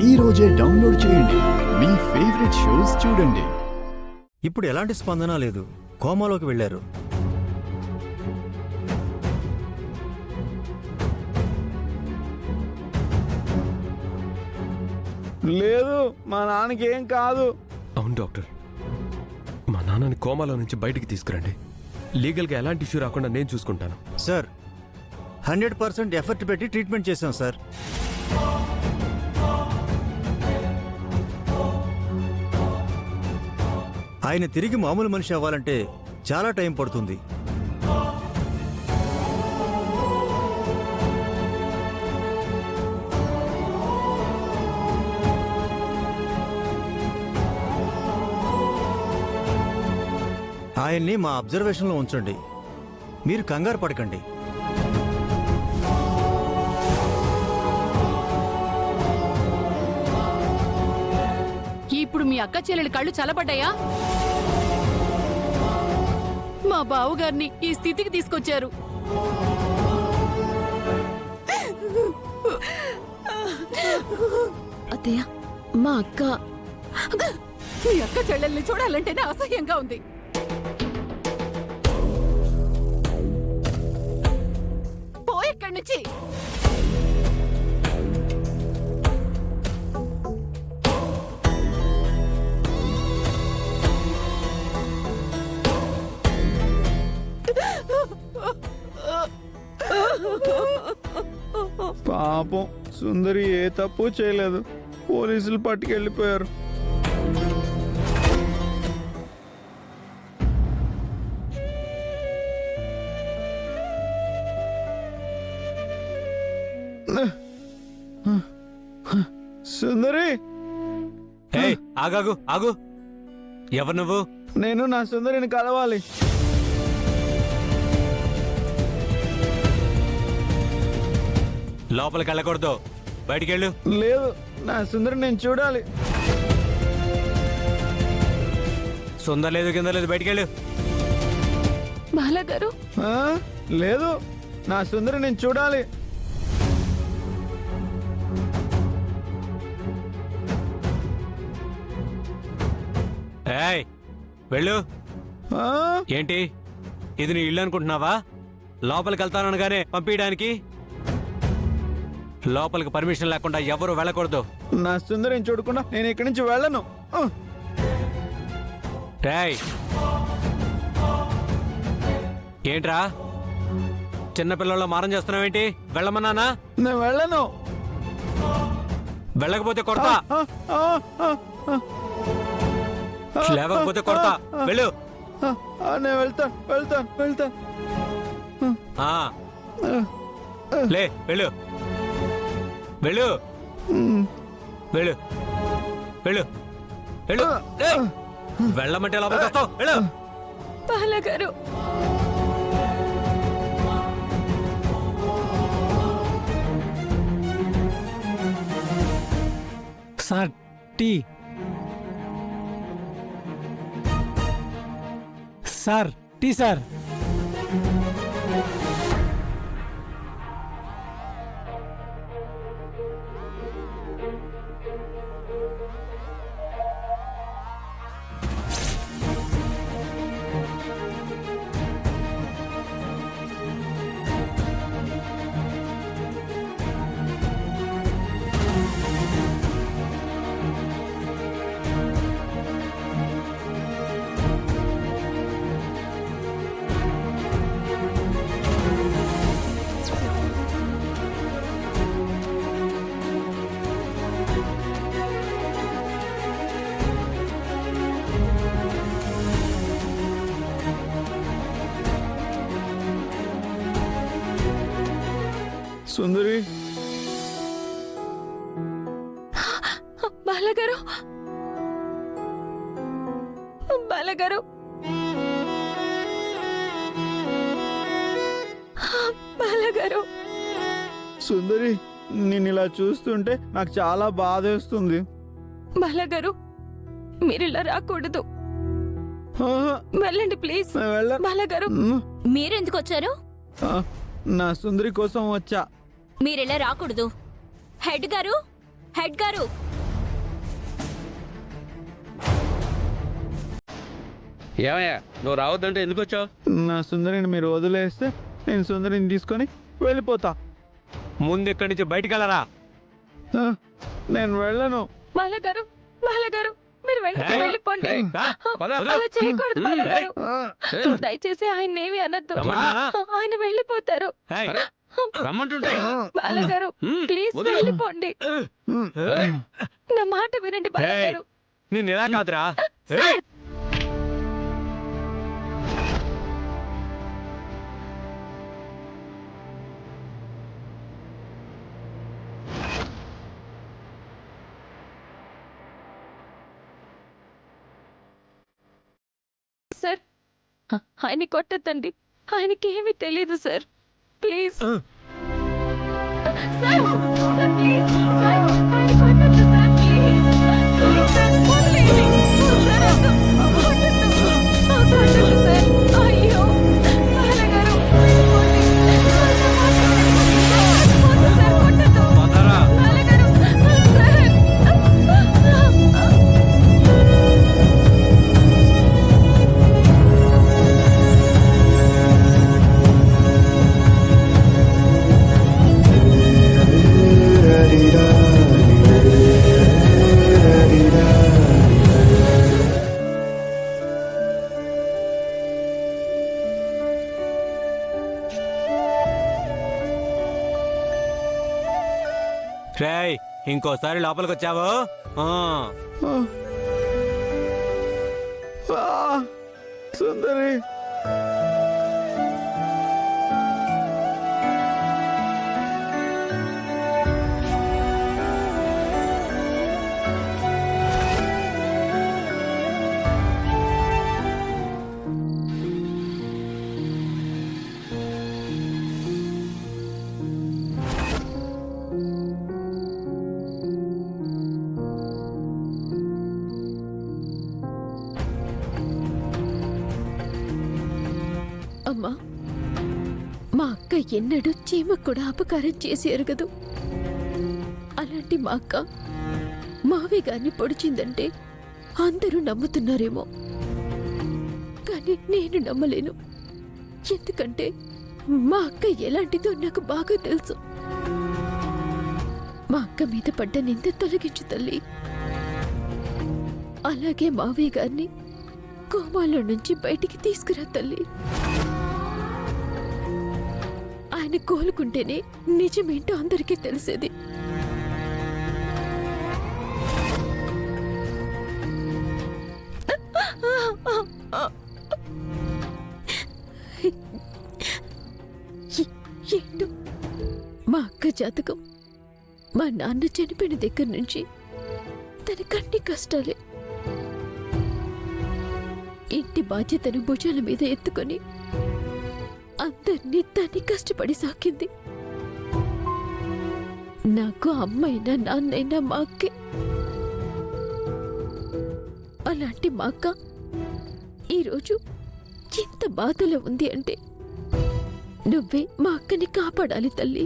ఈ రోజే డౌన్లోడ్ చేయండి. మీ ఫేవరెట్ షోస్ చూడండి. ఇప్పుడు ఎలాంటి స్పందన లేదు, కోమాలోకి వెళ్ళారు. లేదు, మా నాన్నకి ఏం కాదు. అవును డాక్టర్, మా నాన్నని కోమాలో నుంచి బయటికి తీసుకురండి. లీగల్గా ఎలాంటి ఇష్యూ రాకుండా నేను చూసుకుంటాను. సార్ 100% ఎఫర్ట్ పెట్టి ట్రీట్మెంట్ చేశాం సార్. ఆయన తిరిగి మామూలు మనిషి అవ్వాలంటే చాలా టైం పడుతుంది. ఆయన్ని మా అబ్జర్వేషన్లో ఉంచండి. మీరు కంగారు పడకండి. ఇప్పుడు మీ అక్క చెల్లెలి కళ్ళు చల్లబడ్డాయా? మా బావగారిని ఈ స్థితికి తీసుకొచ్చారు. అత్తయ్య, మా అక్క మీ అక్క చెల్లెల్ని చూడాలంటేనే అసహ్యంగా ఉంది. పోయెక్కడి నుంచి. పాపం సుందరి ఏ తప్పు చేయలేదు, పోలీసులు పట్టుకెళ్ళిపోయారు. సుందరి, ఆగాగు ఆగు. ఎవరు నువ్వు? నేను నా సుందరిని కలవాలి. లోపలికి వెళ్ళకూడదు, బయటికి వెళ్ళు. లేదు, నా సుందరిని నేను చూడాలి. సుందర లేదు, కింద లేదు, బయటికి వెళ్ళు. బాలగారు, ఆ? లేదు, నా సుందరి నేను చూడాలి. ఏయ్, వెళ్ళు. ఆ? ఏంటి, ఇది నీ ఇల్లు అనుకుంటున్నావా? లోపలికి వెళ్తాననగానే పంపించడానికి? లోపలికి పర్మిషన్ లేకుండా ఎవరు వెళ్ళకూడదు. నా సుందరిని చూడకుండా నేను ఇక్కడి నుంచి వెళ్ళను. ఏయ్, ఏంట్రా చిన్నపిల్లల్లో మారం చేస్తున్నావేంటి? వెళ్ళమన్నానా? నేను వెళ్ళను. వెళ్ళకపోతే కొడతా, లేవకపోతే కొడతా. వెళ్ళు. నేను వెళ్తాను వెళ్తాను వెళ్తాను. లే, వెళ్ళు వెళ్ళు వెళ్ళు వెళ్ళు వెళ్ళు. వెళ్ళమంటే లోపలికి వస్తావు. వెళ్ళు. బాలగారు, sir tea. Sir tea sir. Sundari, బాలగారు, బాలగారు, బాలగారు. సుందరి, నిన్ను ఇలా చూస్తుంటే నాకు చాలా బాధేస్తుంది. బాలగారు, మీరు ఇలా రాకూడదు. ఆహా, వెళ్ళండి ప్లీజ్. నేను వెళ్ళను. బాలగారు, మీరెందుకు వచ్చారు? ఆ, నా సుందరి కోసం వచ్చా. మీరెలా రాకూడదు. హెడ్ గారు, హెడ్ గారు, ఏమయ్యా నువ్వు రావద్దంటే ఎందుకు వచ్చావు? నా సుందరిని మీరు వదిలేస్తే నేను సుందరిని తీసుకొని వెళ్ళిపోతా. ముందు ఇక్కడి నుంచి బయటికి వెళ్ళరా. ఆ, నేను వెళ్ళను. బాలగారు బాలగారు మీరు వెళ్ళిపోండి. ఏయ్, పద. అలా చేయకూడదు బాలగారు. ఆ, దయచేసి ఆయన ఏమి అనద్దు. రమ్మన్నా? ఆయన వెళ్ళిపోతారు. అరే, రమ్మంటుంటే బాలగారు ప్లీజ్ వదిలు. వెళ్ళిపోండి. నా మాట వినండి బాలగారు. నేను ఇలా కాదురా. సార్, సార్ ఆయన కొట్టద్దండి. ఆయనకి ఏమీ తెలియదు sir. Please sir, sir, please sir, ఆయన కొట్టద్దు సార్, ప్లీజ్. ప్లీజ్ సార్, వదిలేయండి. సార్, వద్దు. కొట్టద్దు సార్. అయ్యో బాలగారు వెళ్ళిపోండి. వద్దు సార్, కొట్టద్దు. పదరా. బాలగారు సార్. రేయ్ ఇంకోసారి లోపలికి వచ్చావు ఆ. ఆ, సుందరి. అమ్మా, మా అక్క ఎన్నడూ చీమకు కూడా అపకారం చేసి ఎరగదు. అలాంటి మా అక్క మావి గారిని పొడిచిందంటే అందరూ నమ్ముతున్నారేమో, కానీ నేను నమ్మలేను. ఎందుకంటే మా అక్క ఎలాంటిదో నాకు బాగా తెలుసు. మా అక్క మీద పడ్డ నింద తొలగించు తల్లి. అలాగే మావయ్య గారిని కోమాలో నుంచి బయటికి తీసుకురా తల్లి. ఆయన కోలుకుంటేనే నిజమేంటో అందరికీ తెలిసేది. ఏంటో మా అక్క జాతకం మా నాన్న చనిపోయిన దగ్గర నుంచి తనకన్ని కష్టాలే. ఇంటి బాధ్యతను భుజాల మీద ఎత్తుకొని అందరినీ తన్ని కష్టపడి సాకింది. నాకు అమ్మైనా నాన్నైనా మా అక్కే. అలాంటి మా అక్క ఈరోజు ఎంత బాధలో ఉంది అంటే నువ్వే మా అక్కని కాపాడాలి తల్లి.